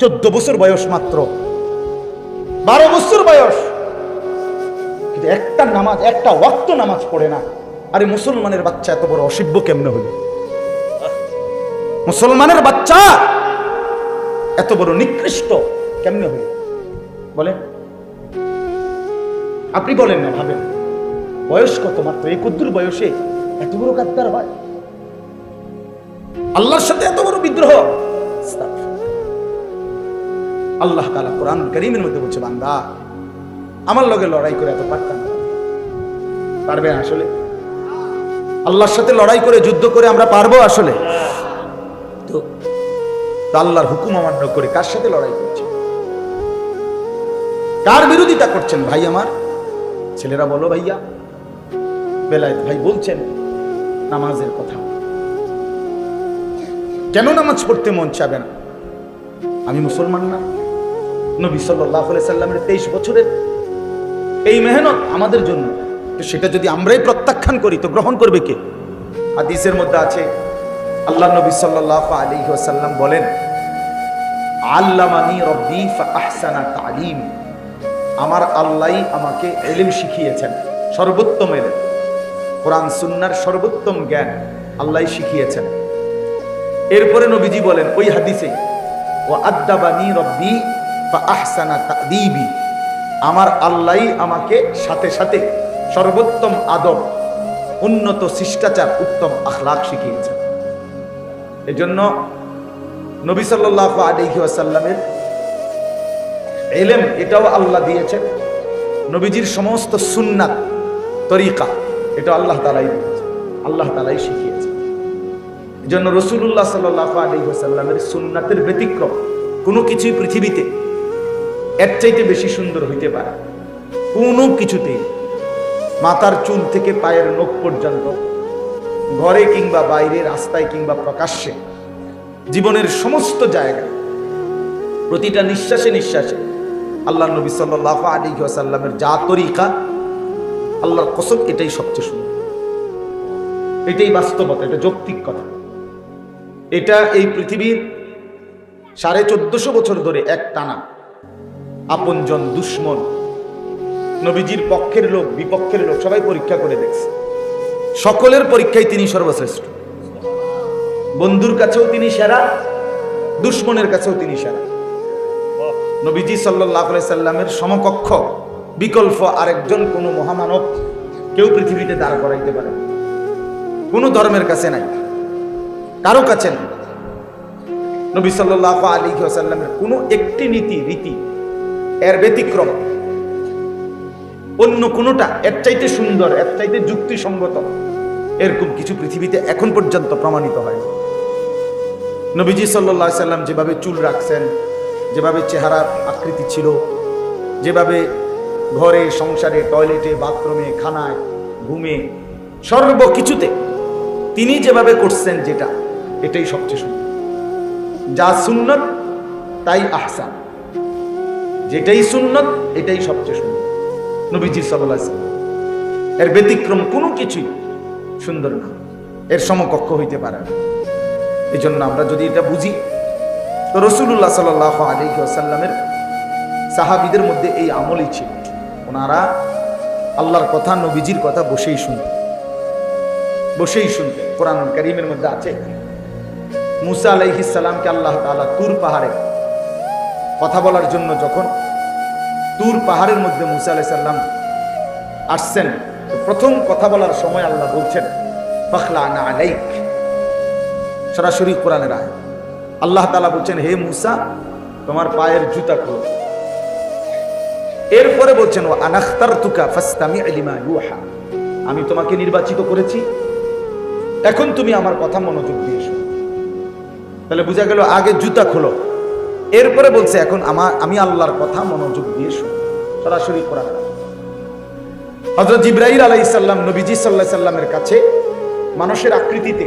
14 বছর বয়স মাত্র, 12 বছর বয়স, কিন্তু একটা নামাজ, একটা ওয়াক্ত নামাজ পড়ে না। আরে মুসলমানের বাচ্চা এত বড় অসভ্য কেমনে হলো? মুসলমানের বাচ্চা এত বড় নিকৃষ্ট কেমনে হলো বলেন? আপনি বলেন না, ভাবেন বয়স কত মাত্র, এই কুদ্দুর বয়সে এত বড় গাদ্দার হয়, আল্লাহর সাথে এত বড় বিদ্রোহ। আল্লাহ তাআলা কোরআন কারীমের মধ্যে বলছে, বান্দা আমার লগে লড়াই করে এত পারতাম না। পারবে আসলে? আল্লাহর সাথে লড়াই করে, যুদ্ধ করে আমরা পারবো আসলে? তো আল্লাহর হুকুম অমান্য করে কার সাথে লড়াই করছে? কার বিরোধিতা করছেন? ভাই আমার ছেলেরা বলো, ভাইয়া বেলায়েত ভাই বলছেন নামাজের কথা, কেন নামাজ পড়তে মন চাবে না? আমি মুসলমান না? নবী সাল্লাল্লাহু আলাইহি সাল্লামের 23 বছরের এই মেহনত আমাদের জন্য, তো সেটা যদি আমরাই প্রত্যাখ্যান করি তো গ্রহণ করবে কে? হাদিসের মধ্যে আছে, আল্লাহ নবী সাল্লাল্লাহু আলাইহি ওয়াসাল্লাম বলেন, আল্লামানি রব্বি ফাআহসানা তালিমি, আমার আল্লাহই আমাকে ইলম শিখিয়েছেন, সর্বোত্তম ইলম, কোরআন সুন্নাহর সর্বোত্তম জ্ঞান আল্লাহই শিখিয়েছেন। এরপরে নবীজি বলেন ওই হাদিসে, ওয়া আদ্দাবানি রব্বি ফাআহসানা তা'দীবি, আমার আল্লাহই আমাকে সাথে সাথে সর্বোত্তম আদব, উন্নত শিষ্টাচার, উত্তম আখলাক শিখিয়েছেন। এজন্য নবী সাল্লাল্লাহু আলাইহি ওয়াসাল্লামের ইলম এটাও আল্লাহ দিয়েছেন, নবীজির সমস্ত সুন্নাত তরিকা এটা আল্লাহ তাআলাই দিয়েছেন, আল্লাহ তাআলাই শিখিয়েছেন। এজন্য রাসূলুল্লাহ সাল্লাল্লাহু আলাইহি ওয়াসাল্লামের সুন্নাতের ব্যতিক্রম কোনো কিছুই পৃথিবীতে এর চাইতে বেশি সুন্দর হইতে পারে কোনো কিছুতেই। মাথার চুল থেকে পায়ের নখ পর্যন্ত, ঘরে কিংবা বাইরে, রাস্তায় কিংবা প্রকাশ্যে, জীবনের সমস্ত জায়গায়, প্রতিটা নিঃশ্বাসে নিঃশ্বাসে আল্লাহ নবী সাল্লাল্লাহু আলাইহি ওয়াসাল্লামের যা তরিকা, আল্লাহর কসম এটাই সবচেয়ে সুন্দর, এটাই বাস্তবতা, এটা যৌক্তিক কথা। এটা এই পৃথিবীর 1450 বছর ধরে এক টানা আপনজন দুশ্মন, নবীজির পক্ষের লোক বিপক্ষের লোক সবাই পরীক্ষা করে দেখছে, সকলের পরীক্ষায় তিনি সর্বশ্রেষ্ঠ। বন্ধুর কাছেও তিনি সেরা, দুশ্মনের কাছেও তিনি সেরা। নবীজি সাল্লাল্লাহু আলাইহি সাল্লামের সমকক্ষ বিকল্প আরেকজন কোন মহামানব কেউ পৃথিবীতে দাঁড় করাইতে পারে না, কোন ধর্মের কাছে নাই, কারো কাছে নাই। নবী সাল্লাল্লাহু আলাইহি ওয়াসাল্লামের কোনো একটি নীতি রীতি এর ব্যতিক্রম অন্য কোনটা এর চাইতে সুন্দর, এর চাইতে যুক্তিসঙ্গত, এরকম কিছু পৃথিবীতে এখন পর্যন্ত প্রমাণিত হয়। নবীজি সাল্লাল্লাহু আলাইহি সাল্লাম যেভাবে চুল রাখছেন, যেভাবে চেহারার আকৃতি ছিল, যেভাবে ঘরে সংসারে টয়লেটে বাথরুমে খানায় ঘুমে সর্বকিছুতে তিনি যেভাবে করছেন, যেটা এটাই সবচেয়ে সুন্দর। যা সুন্নত তাই আহসান, যেটাই সুন্নত এটাই সবচেয়ে সুন্দর নবীজি সাল্লাল্লাহু আলাইহি ওয়াসাল্লাম। এর ব্যতিক্রম কোনো কিছুই সুন্দর না, এর সমকক্ষ হইতে পারে না। এই জন্য আমরা যদি এটা বুঝি, তো রাসূলুল্লাহ সাল্লাল্লাহু আলাইহি ওয়াসাল্লামের সাহাবীদের মধ্যে এই আমলই ছিল, ওনারা আল্লাহর কথা, নবীজির কথা বসেই শুনতেন। কোরআন কারীমের মধ্যে আছে, মুসা আলাইহিস সালামকে আল্লাহ তাআলা তুর পাহাড়ে কথা বলার জন্য যখন তুর পাহাড়ের মধ্যে মুসা আলাইহিস সালাম আসছেন, প্রথম কথা বলার সময় আল্লাহ বলছেন ফাখলানা আলাইক, সরাসরি কোরআনের আয়াত। আল্লাহ তাআলা বলছেন, হে মুসা তোমার পায়ের জুতা খোলো। এরপরে বলছেন ওয়া আনাখতারতুকা ফাসতামি' লিমা ইউহা, আমি তোমাকে নির্বাচিত করেছি, এখন তুমি আমার কথা মনোযোগ দিয়ে শোনো। তাহলে বোঝা গেল আগে জুতা খোলো, এরপরে বলছে এখন আমি আল্লাহর কথা মনোযোগ দিয়ে শোনো, সরাসরি কোরআন। হযরত জিবরাইল আলাইহিস সালাম নবীজি সাল্লাল্লাহু আলাইহি সাল্লামের কাছে মানুষের আকৃতিতে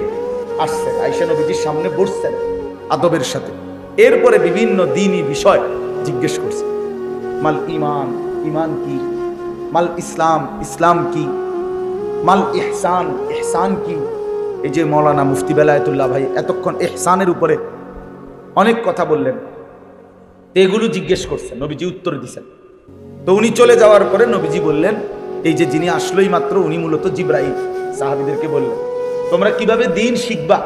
আসছেন, আয়েশা নবীজির সামনে বসছেন আদবের সাথে। এরপরে বিভিন্ন দ্বীনি বিষয় জিজ্ঞেস করছে, মাল ঈমান, ঈমান কি, মাল ইসলাম, ইসলাম কি, মাল ইহসান, ইহসান কি। এই যে মাওলানা মুফতি বেলায়েতুল্লাহ ভাই এতক্ষণ ইহসানের উপরে অনেক কথা বললেন, তো এগুলো জিজ্ঞেস করছেন, নবীজি উত্তর দিছেন। তো উনি চলে যাওয়ার পরে নবীজি বললেন, এই যে যিনি আসলোই মাত্র উনি মূলত জিব্রাইল। সাহাবীদেরকে বললেন, তোমরা কিভাবে দিন শিখবা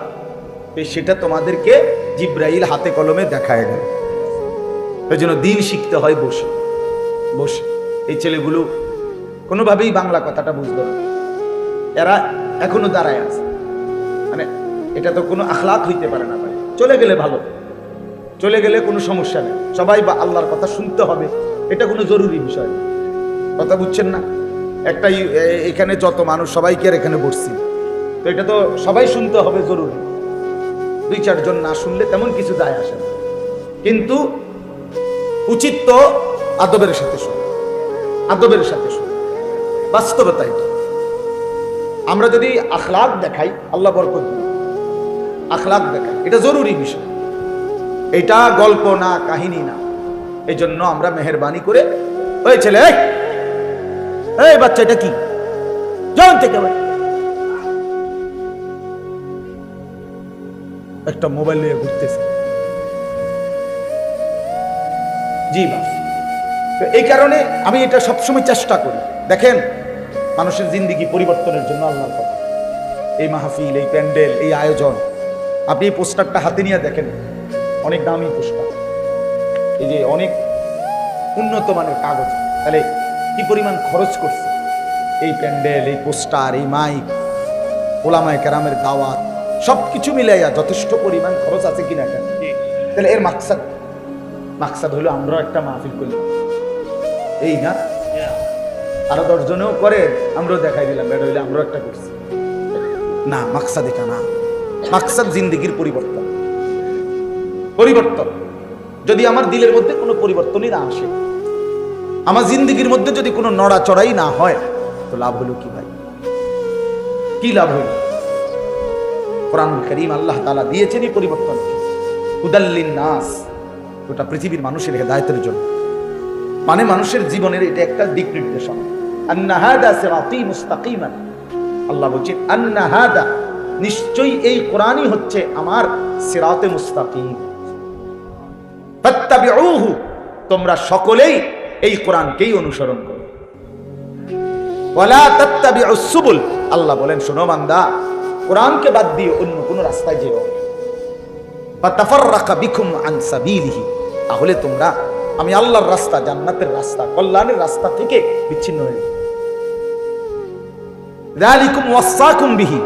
সেটা তোমাদেরকে জিব্রাইল হাতে কলমে দেখায় গেল। ওই জন্য দিন শিখতে হয় বসে বসে। এই ছেলেগুলো কোনোভাবেই বাংলা কথাটা বুঝলো না, এরা এখনো দাঁড়ায় আছে। মানে এটা তো কোনো আখলাক হইতে পারে না ভাই। চলে গেলে ভালো, চলে গেলে কোনো সমস্যা নেই, সবাই বা আল্লাহর কথা শুনতে হবে, এটা কোনো জরুরি বিষয়। কথা বুঝছেন না? একটা এখানে যত মানুষ সবাইকে আর এখানে বসছি, তো এটা তো সবাই শুনতে হবে জরুরি। 2-4 জন না শুনলে তেমন কিছু যায় আসে না, কিন্তু উচিত তো আদবের সাথে শুনে, আদবের সাথে শুনে। বাস্তবতা এটা। আমরা যদি আখলাক দেখাই, আল্লাহ বরকত দিবে, আখলাক দেখাই, এটা জরুরি বিষয়। এটা গল্প না, কাহিনী না। এই জন্য আমরা মেহেরবানি করে, ওই ছেলে, এই বাচ্চা, এটা কি জন থেকে একটা মোবাইল নিয়ে ঘুরতেছে, জি বাস। এই কারণে আমি এটা সবসময় চেষ্টা করি। দেখেন, মানুষের জিন্দেগি পরিবর্তনের জন্য আল্লাহর কথা, এই মাহফিল, এই প্যান্ডেল, এই আয়োজন। আপনি এই পোস্টারটা হাতে নিয়ে দেখেন, অনেক দামি পোস্টার, এই যে অনেক উন্নত মানের কাগজ। তাহলে কি পরিমাণ খরচ করছে এই প্যান্ডেল, এই পোস্টার, এই মাইক, ওলামায়ে কেরামের দাওয়াত, সবকিছু মিলাইয়া যথেষ্ট পরিমাণ খরচ আছে কিনা কেন? তাহলে এর মাকসাদ হলো আমরাও একটা মাহফিল করলাম, এই না? আরো 10 জনেও করে, আমরাও দেখাই দিলাম, এটা হইলে আমরাও একটা করছি না। মাকসাদ এটা না। মাকসাদ জিন্দেগির পরিবর্তন। পরিবর্তন যদি আমার দিলের মধ্যে কোনো পরিবর্তনই না আসে, আমার জিন্দেগির মধ্যে যদি কোনো নড়াচড়াই না হয়, তো লাভ হলো কি ভাই? কি লাভ হইল? কোরআন কারীম আল্লাহ তাআলা দিয়েছেনই পরিবর্তন, হুদাল্লিন নাস, গোটা পৃথিবীর মানুষের হেদায়েতের জন্য। মানে মানুষের জীবনের এটা একটা দিক নির্দেশনা। আন্না হাদা সিরাতী মুস্তাকিমান, আল্লাহ বলছেন আন্না হাদা, নিশ্চয়ই এই কোরআনই হচ্ছে আমার সিরাতে মুস্তাকিম। ফাত্তাবিউহু, তোমরা সকলেই এই কোরআনকেই অনুসরণ করো। ওয়ালা তাত্তাবিউস সুবুল, আল্লাহ বলেন শোনো বান্দা, কোরআনকে বাদ দিয়ে অন্য কোনো রাস্তায় যেও না। ফাতাফাররাকা বিকুম আন সাবিলিহি, তাহলে তোমরা আমি আল্লাহর রাস্তা, জান্নাতের রাস্তা, কল্যাণের রাস্তা থেকে বিচ্ছিন্ন হয়ে যাবে। যালিকুম ওয়াসাকুম বিহি,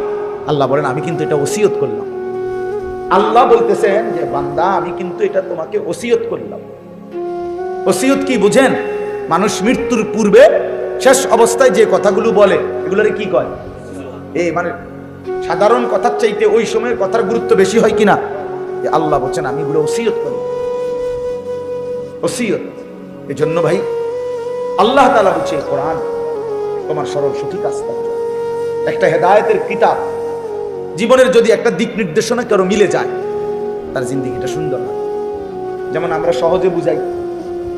আল্লাহ বলেন আমি কিন্তু এটা ওসিয়ত করলাম। আল্লাহ বলতেছেন যে বান্দা, আমি কিন্তু এটা তোমাকে ওসিয়ত করলাম। ওসিয়ত কি বুঝেন? মানুষ মৃত্যুর পূর্বে শেষ অবস্থায় যে কথাগুলো বলে, এগুলোরে কি কয়? এই মানে সাধারণ কথার চাইতে ওই সময়ের কথার গুরুত্ব বেশি হয় কিনা? আল্লাহ বলছেন আমি এগুলো ওসিয়ত করলাম। ওসিয়ত। এই জন্য ভাই আল্লাহ তাআলা বলছে কোরআন তোমার সরল সঠিক রাস্তা, একটা হেদায়েতের কিতাব। জীবনের যদি একটা দিক নির্দেশনা কারো মিলে যায়, তার জিন্দেগিটা সুন্দর হয়। যেমন আমরা সহজে বুঝাই,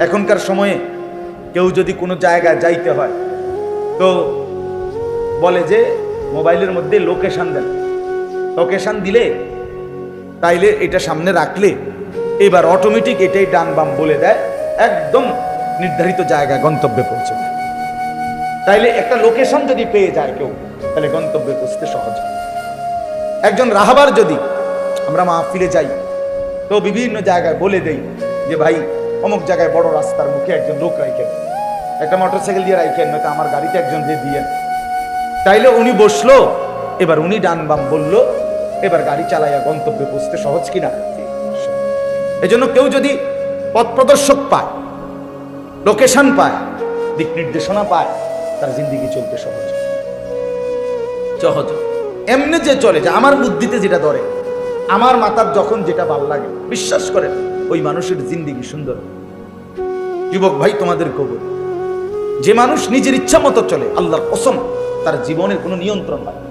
এখনকার সময়ে কেউ যদি কোনো জায়গায় যাইতে হয়, তো বলে যে মোবাইলের মধ্যে লোকেশন দেন, লোকেশন দিলে তাইলে এটা সামনে রাখলে এবার অটোমেটিক এটাই ডান বাম বলে দেয়, একদম নির্ধারিত জায়গায় গন্তব্যে পৌঁছে যায়। তাইলে একটা লোকেশন যদি পেয়ে যায় কেউ, তাহলে গন্তব্যে পৌঁছতে সহজ। একজন রাহাবার যদি আমরা মাহফিলে যাই, তো বিভিন্ন জায়গায় বলে দেই যে ভাই অমুক জায়গায় বড় রাস্তার মুখে একজন লোক রাখেন, একটা মোটরসাইকেল দিয়ে রাখেন, নয়তো আমার গাড়িতে একজন দিয়ে দিয়েন। তাইলে উনি বসলো, এবার উনি ডান বাম বললো, এবার গাড়ি চালাইয়া গন্তব্যে পৌঁছতে সহজ কিনা? এজন্য কেউ যদি পথ প্রদর্শক পায়, লোকেশন পায়, দিক নির্দেশনা পায়, তার জিন্দেগি চলতে সহজ সহজ। এমনি যে চলে যে আমার বুদ্ধিতে যেটা ধরে, আমার মাথার যখন যেটা ভালো লাগে, বিশ্বাস করেন ওই মানুষের জিন্দেগি সুন্দর। যুবক ভাই তোমাদের কবর, যে মানুষ নিজের ইচ্ছা মতো চলে, আল্লাহর কসম তার জীবনের কোনো নিয়ন্ত্রণ হয়,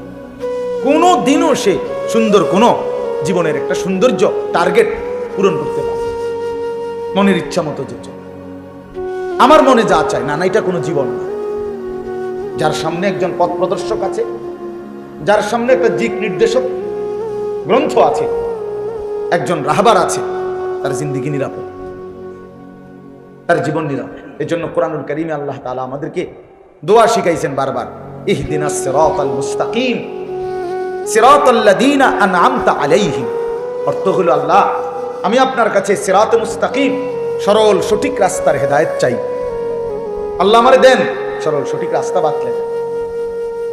কোনো দিনও সে সুন্দর কোনো জীবনের একটা সৌন্দর্য টার্গেট পূরণ করতে পারে। মনের ইচ্ছা মতো যে চলে, আমার মনে যা চায় না, না এটা কোনো জীবন না। যার সামনে একজন পথ প্রদর্শক আছে, যার সামনে একটা দিক নির্দেশক গ্রন্থ আছে, একজন রাহবার আছে, তার জিন্দেগি নিরাপদ। তার জীবন নিলাম। এই জন্য কোরআনুল কারীমে আল্লাহ তাআলা আমাদেরকে দোয়া শিখাইছেন বারবার, ইহদিনাস সিরাতাল মুস্তাকিম সিরাতাল্লাযীনা আনআমতা আলাইহিম। অর্থ হলো, আল্লাহ আমি আপনার কাছে সিরাতে মুস্তাকিম, সরল সঠিক রাস্তার হেদায়েত চাই। আল্লাহ আমারে দেন সরল সঠিক রাস্তা বাতলেন।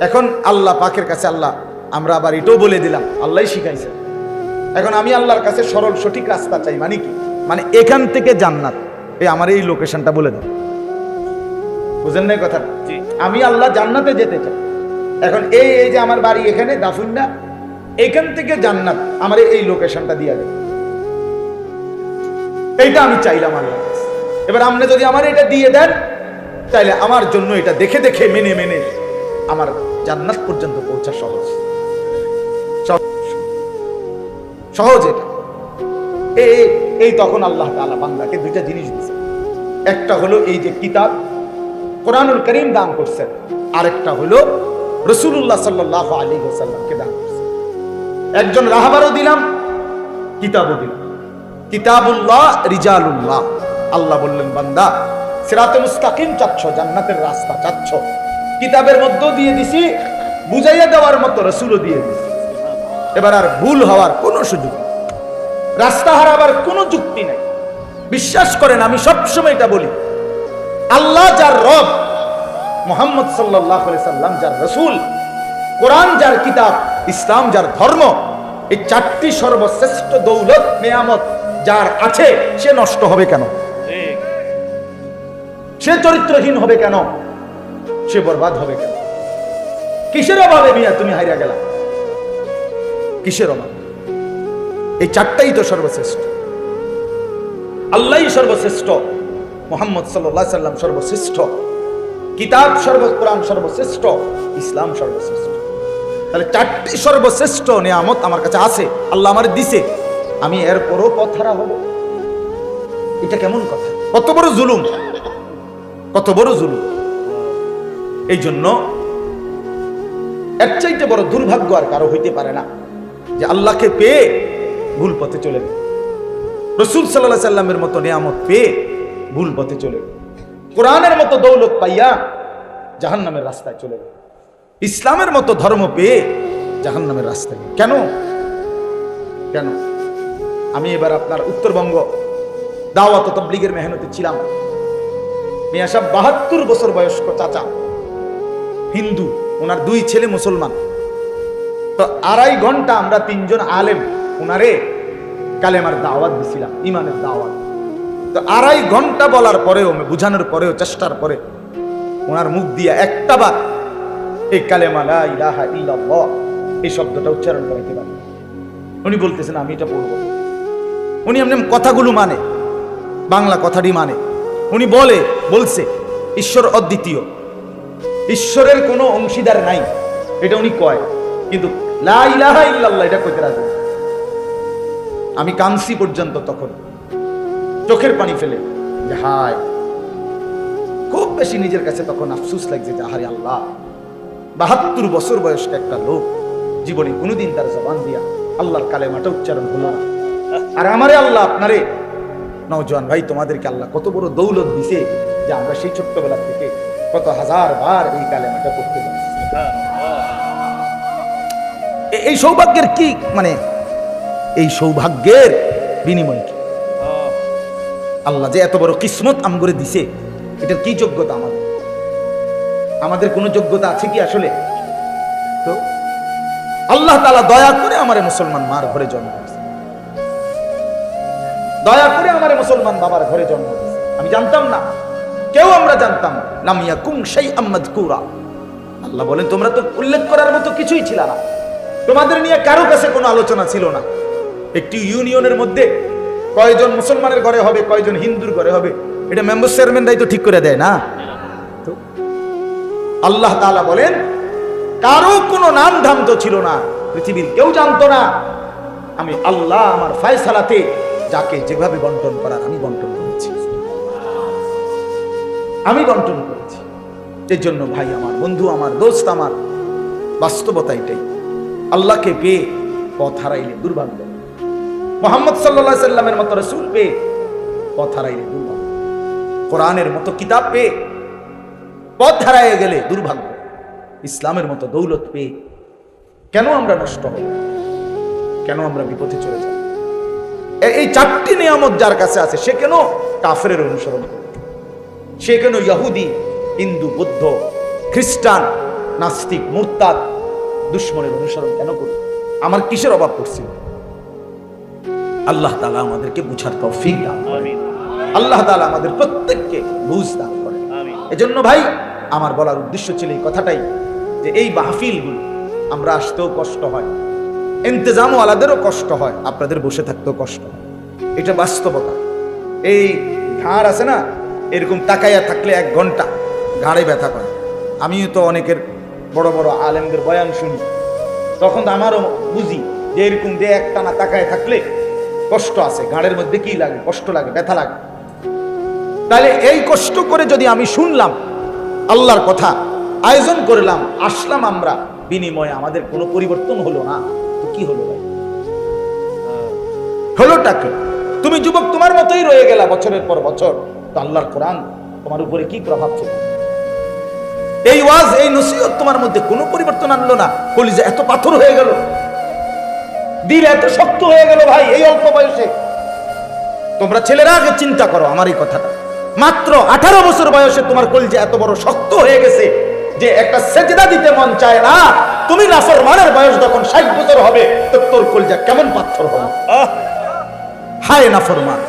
এখন আল্লাহ পাকের কাছে আল্লাহ আমরা আবার এটাও বলে দিলাম, আল্লাহই শিখাইছেন। এখন আমি আল্লাহর কাছে সরল সঠিক রাস্তা চাই, মানে কি? মানে এখান থেকে জান্নাত। আমার এই লোকেশনটা বলে দেন, বুঝেন না কথা? আমি আল্লাহ জান্নাতে যেতে চাই। এখন এই যে আমার বাড়ি এখানে দাফুন্না, এখান থেকে জান্নাত আমার এই লোকেশনটা দিয়ে দেন, এইটা আমি চাইলাম আল্লাহ। এবার আপনি যদি আমার এটা দিয়ে দেন, তাইলে আমার জন্য এটা দেখে দেখে মেনে মেনে আমার জান্নাত পর্যন্ত পৌঁছা সহজ সহজ। এটা এই তখন আল্লাহ তাআলা বান্দাকে দুইটা জিনিস দিয়েছে। একটা হলো এই যে কিতাব কোরআনুল কারীম দান করছেন, আরেকটা হলো রাসূলুল্লাহ সাল্লাল্লাহু আলাইহি ওয়াসাল্লামকে দান করছেন। একজন রাহবারও দিলাম, কিতাবও দিলাম। কিতাবুল্লাহ রিজালুল্লাহ। আল্লাহ বললেন, বান্দা সিরাতে মুস্তাকিম চাচ্ছ, জান্নাতের রাস্তা চাচ্ছ, কিতাবের মধ্যে দিয়ে দিছি, বুঝাইয়া দেওয়ার মতো রাসূলও দিয়ে দিছি। এবার আর ভুল হওয়ার কোনো সুযোগ নেই, রাস্তা হারাবার কোনো যুক্তি নাই। বিশ্বাস করেন, আমি সবসময় এটা বলি, আল্লাহ যার রব, মুহাম্মদ সাল্লাল্লাহু আলাইহি সাল্লাম যার রাসূল, কোরআন যার কিতাব, ইসলাম যার ধর্ম, এই চারটি সর্বশ্রেষ্ঠ দৌলত নিয়ামত যার আছে, সে নষ্ট হবে কেন? সে চরিত্রহীন হবে কেন? সে বরবাদ হবে কেন? কিসের অভাবে মিয়া তুমি হারিয়ে গেলা? কিসের অভাব? এই চারটাই তো সর্বশ্রেষ্ঠ। আল্লাহই সর্বশ্রেষ্ঠ, মুহাম্মদ সাল্লাল্লাহু আলাইহি সাল্লাম সর্বশ্রেষ্ঠ, কিতাব কোরআন সর্বশ্রেষ্ঠ, ইসলাম সর্বশ্রেষ্ঠ। তাহলে চারটি সর্বশ্রেষ্ঠ নিয়ামত আমার কাছে আছে, আল্লাহ আমার দিছে, আমি এরপরও পথহারা হব? এটা কেমন কথা? কত বড় জুলুম, কত বড় জুলুম! এই জন্য এর চাইতে বড় দুর্ভাগ্য আর কারো হইতে পারে না যে আল্লাহকে পেয়ে ভুল পথে চলে গেল, রাসূল সাল্লাল্লাহু আলাইহি সাল্লামের মতো নিয়ামত পেয়ে ভুল পথে চলে গেল, কোরআনের মতো দৌলত পাইয়া জাহান্নামের রাস্তায় চলে গেল, ইসলামের মতো ধর্ম পেয়ে জাহান্নামের রাস্তায়। কেন? কেন? আমি এবার আপনার উত্তরবঙ্গ দাওয়াত ও তাবলীগের মেহনতে ছিলাম। মিয়া সাহেব ৭২ বছর বয়স্ক চাচা, হিন্দু, ওনার ২ ছেলে মুসলমান। তো ২.৫ ঘন্টা আমরা ৩ জন আলেম ওনারে কালেমার দাওয়াত দিছিলাম, ইমানের দাওয়াত। তো ২.৫ ঘন্টা বলার পরেও, বুঝানোর পরেও, চেষ্টার পরে ওনার মুখ দিয়ে একটা বার এই কালেমা লা ইলাহা ইল্লাল্লাহ এই শব্দটা উচ্চারণ করাইতে পারে। উনি বলতেছেন আমি এটা পড়ব। উনি এমনি কথাগুলো মানে, বাংলা কথাটি মানে। উনি বলছে ঈশ্বর অদ্বিতীয়, ঈশ্বরের কোনো অংশীদার নাই, এটা উনি কয়, কিন্তু লা ইলাহা ইল্লাল্লাহ এটা কইতে রাজি। আমি কাঁদছি পর্যন্ত, তখন চোখের পানি ফেলে, যে হায়, খুব বেশি নিজের কাছে তখন আফসোস লাগছে যে আহারে আল্লাহ, ৭২ বছর বয়স্ক একটা লোক, জীবনে কোনোদিন তার জবান দিয়া আল্লাহর কালেমাটা উচ্চারণ হলো না। আর আমারে আল্লাহ, আপনারে নওজোয়ান ভাই, তোমাদেরকে আল্লাহ কত বড় দৌলত দিছে যে আমরা সেই ছোট্টবেলা থেকে কত হাজার বার এই কালেমাটা পড়তে পারছি। এই সৌভাগ্যের কি মানে, এই সৌভাগ্যের বিনিময় কি? আল্লাহ যে এত বড় কিসমত আমগরে দিছে, এটার কি যোগ্যতা আমাদের? আমাদের কোনো যোগ্যতা আছে কি আসলে? তো আল্লাহ তাআলা দয়া করে আমারে মুসলমান মার ঘরে জন্ম দিয়েছে, দয়া করে আমারে মুসলমান বাবার ঘরে জন্ম দিয়েছে। আমি জানতাম না, কেউ আমরা জানতাম না। লাম ইয়াকুম শাইআম মাযকুরা। আল্লাহ বলেন, তোমরা তো উল্লেখ করার মতো কিছুই ছিল না, তোমাদের নিয়ে কারো কাছে কোনো আলোচনা ছিল না। একটি ইউনিয়নের মধ্যে কয়জন মুসলমানের ঘরে হবে, কয়জন হিন্দুর ঘরে হবে, এটা মেম্বার চেয়ারম্যানরাই তো ঠিক করে দেয় না। তো আল্লাহ তাআলা বলেন, কারো কোনো নাম ধাম তো ছিল না, পৃথিবীর কেউ জানতো না। আমি আল্লাহ আমার ফয়সালাতে যাকে যেভাবে বন্টন করার আমি বন্টন করেছি, আমি বন্টন করেছি। এর জন্য ভাই আমার, বন্ধু আমার, দোস্ত আমার, বাস্তবতা এটাই, আল্লাহকে পেয়ে পথ হারাইলে দুর্ভাগ্য, মুহাম্মদ সাল্লাল্লাহু আলাইহি সাল্লামের মতো রাসূল পেয়ে পথ হারাইলে দুর্ভাগ্য। কোরআনের মতো কিতাব পেয়ে পথ হারায় গেলে দুর্ভাগ্য, ইসলামের মতো দৌলত পেয়ে কেন আমরা নষ্ট হই, কেন আমরা বিপথে চলে যাই? এই চারটি নিয়ামত যার কাছে আছে সে কেন কাফেরের অনুসরণ করে? সে কেন ইহুদি, হিন্দু, বৌদ্ধ, খ্রিস্টান, নাস্তিক, মুরতাদ, দুশ্মনের অনুসরণ কেন করি? আমার কিসের অভাব পড়ছিল? আল্লাহ তাআলা আমাদেরকে বুঝার তৌফিক দান করেন। আল্লাহ তাআলা আমাদের প্রত্যেককে বুঝ দান করেন। এজন্য ভাই আমার বলার উদ্দেশ্য ছিল এই কথাটাই, যে এই মাহফিলগুলো আমরা আসতেও কষ্ট হয়, ইন্তজাম ওয়ালাদেরও কষ্ট হয়, আপনাদের বসে থাকতেও কষ্ট হয়। এটা বাস্তবতা। এই ঘাড় আছে না, এরকম তাকাইয়া থাকলে 1 ঘন্টা ঘাড়ে ব্যথা করে। আমিও তো অনেকের বড় বড় আলেমদের বয়ান শুনি, তখন তো আমারও বুঝি যে এরকম যে একটানা তাকায় থাকলে কষ্ট আছে, ঘাড়ের মধ্যে কি লাগে, কষ্ট লাগে, ব্যথা লাগে। তাহলে এই কষ্ট করে যদি আমি শুনলাম আল্লাহর কথা, আয়োজন করলাম, আসলাম আমরা, বিনিময়ে আমাদের কোনো পরিবর্তন হলো না, তো কি হলো ভাই? হলোটাকে তুমি যুবক তোমার মতোই রয়ে গেলা বছরের পর বছর, তো আল্লাহর কোরআন তোমার উপরে কি প্রভাব ছিল? এই ওয়াজ, এই নসিহত তোমার মধ্যে কোনো পরিবর্তন আনলো না। কলিজা এত পাথর হয়ে গেল, দিল এত শক্ত হয়ে গেল ভাই এই অল্প বয়সে। তোমরা ছেলেরা আগে চিন্তা করো আমার এই কথাটা। মাত্র 18 বছর বয়সে তোমার কলিজা এত বড় শক্ত হয়ে গেছে যে একটা সেজদা দিতে মন চায় না। তুমি নাফরমানের বয়স যখন 60 বছর হবে, তো তোর কলিজা কেমন পাথর হবে? হায় নাফরমান,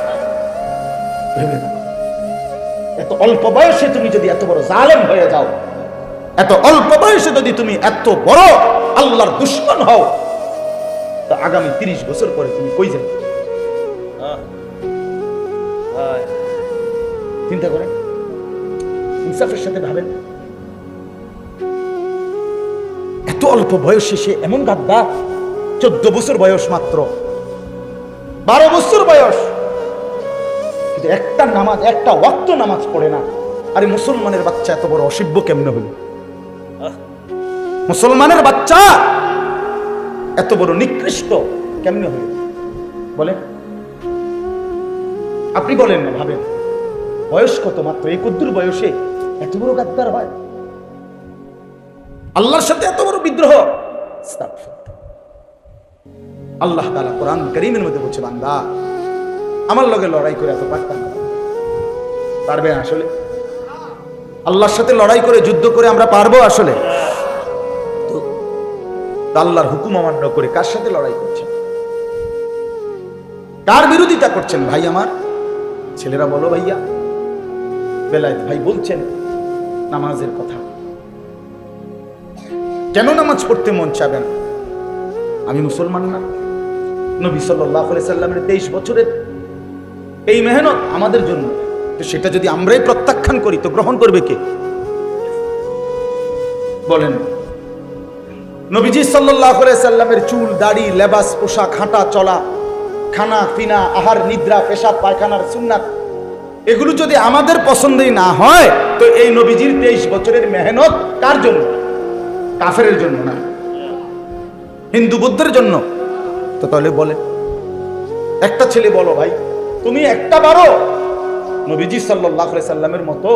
ভেবে দেখো, এত অল্প বয়সে তুমি যদি এত বড় জালেম হয়ে যাও, এত অল্প বয়সে যদি তুমি এত বড় আল্লাহর দুশমন হও, তো আগামী 30 বছর পরে তুমি কই যাবে? চিন্তা করেন, ইনসাফের সাথে ভাবেন। এত অল্প বয়সে সে এমন গাদ্দার, 14 বছর বয়স, মাত্র 12 বছর বয়স, কিন্তু একটা নামাজ, একটা ওয়াক্ত নামাজ পড়ে না। আরে মুসলমানের বাচ্চা এত বড় অসভ্য কেমনে হলো? মুসলমানের বাচ্চা এত বড় নিকৃষ্ট কেমনে হলো বলেন? আপনি বলেন না, ভাবেন। বয়স কত মাত্র, এই কদ্দুর বয়সে এত বড় গাদ্দার হয়, আল্লাহর সাথে এত বড় বিদ্রোহ। আল্লাহ তাআলা কোরআন কারীমের মধ্যে বলছে, বান্দা আমার লগে লড়াই করে এত পারতাম না। পারবে আসলে? আল্লাহর সাথে লড়াই করে, যুদ্ধ করে আমরা পারবো আসলে? তো আল্লাহর হুকুম অমান্য করে কার সাথে লড়াই করছেন? কার বিরোধিতা করছেন ভাই? আমার ছেলেরা বলো ভাইয়া। বেলায়েত ভাই বলছেন নামাজের কথা, কেন নামাজ পড়তে মন চাবে না? আমি মুসলমান না? নবী সাল্লাল্লাহু আলাইহি সাল্লামের 23 বছরের এই মেহনত আমাদের জন্য, তো সেটা যদি আমরাই প্রত্যাখ্যান করি তো গ্রহণ করবে কে? বলেন। নবীজি সাল্লাল্লাহু আলাইহি সাল্লামের চুল, দাড়ি, লেবাস, পোশাক, হাঁটা চলা, খানা পিনা, আহার, নিদ্রা, পেশাব পায়খানার সুন্নাত, এগুলো যদি আমাদের পছন্দই না হয়, তো এই নবীজির 23 বছরের মেহনত কার জন্য? কাফেরের জন্য না, হিন্দু বৌদ্ধের জন্য। তো তাহলে বলে, একটা ছেলে বলো ভাই, তুমি একটা বারো নবীজি সাল্লাল্লাহু আলাইহি সাল্লামের মতো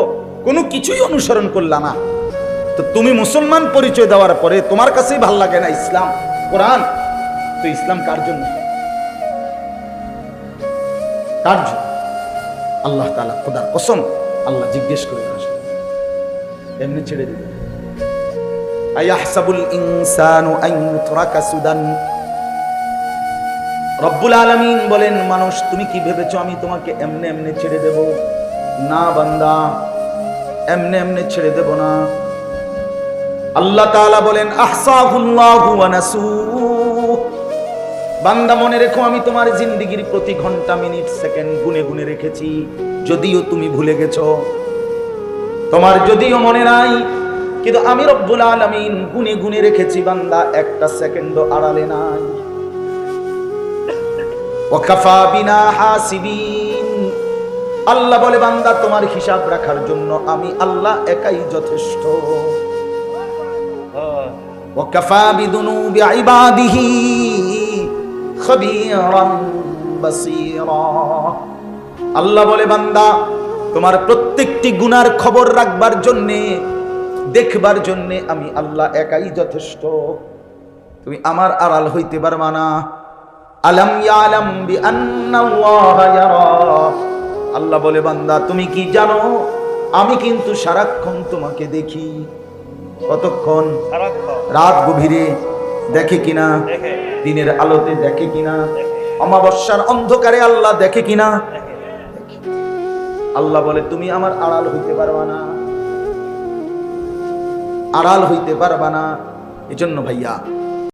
কোনো কিছুই অনুসরণ করলা না, তো তুমি মুসলমান পরিচয় দেওয়ার পরে তোমার কাছেই ভাল লাগে না ইসলাম, কোরআন, তো ইসলাম কার জন্য? কার জন্য? আল্লাহ তাআলা, খোদার কসম, আল্লাহ জিজ্ঞেস করে আসবে, এমনি ছেড়ে দিবে? আয়াহসাবুল ইনসানু আন ইউতরাকা সুদান। রব্বুল আলামিন বলেন, মানুষ তুমি কি ভেবেছো আমি তোমাকে এমনে এমনে ছেড়ে দেব? না বান্দা, এমনে এমনে ছেড়ে দেব না। আল্লাহ তাআলা বলেন, আহসাহুল্লাহু ওয়া নাসু। বান্দা মনে রেখো, আমি তোমার জিন্দেগির প্রতি ঘন্টা, মিনিট, সেকেন্ড গুনে গুনে রেখেছি, যদিও তুমি ভুলে গেছো, তোমার যদিও মনে নাই, কিন্তু আমি রব্বুল আলামিন গুনে গুনে রেখেছি বান্দা, একটা সেকেন্ডও আড়ালে নাই। ওয়াকাফা বিনা হাসিবিন। আল্লাহ বলে, বান্দা তোমার হিসাব রাখার জন্য আমি আল্লাহ একাই যথেষ্ট। ওয়াকাফা বিদুনুবি ইবাদিহি খাবীরান বাসীরা। আল্লাহ বলে, বান্দা তোমার প্রত্যেকটি গুনার খবর রাখবার জন্যে, দেখবার জন্যে আমি আল্লাহ একাই যথেষ্ট। তুমি আমার আড়াল হইতে পারবা না। আলাম ইয়ালাম বিআন্নাল্লাহা ইয়ারা, আল্লাহ বলে বান্দা তুমি কি জানো আমি কিন্তু সারাক্ষণ তোমাকে দেখি। কতক্ষণ? রাত গভীরে দেখে কিনা, দিনের আলোতে দেখে কিনা, অমাবস্যার অন্ধকারে আল্লাহ দেখে কিনা। আল্লাহ বলে তুমি আমার আড়াল হইতে পারবা না, আড়াল হইতে পারবা না। এজন্য ভাইয়া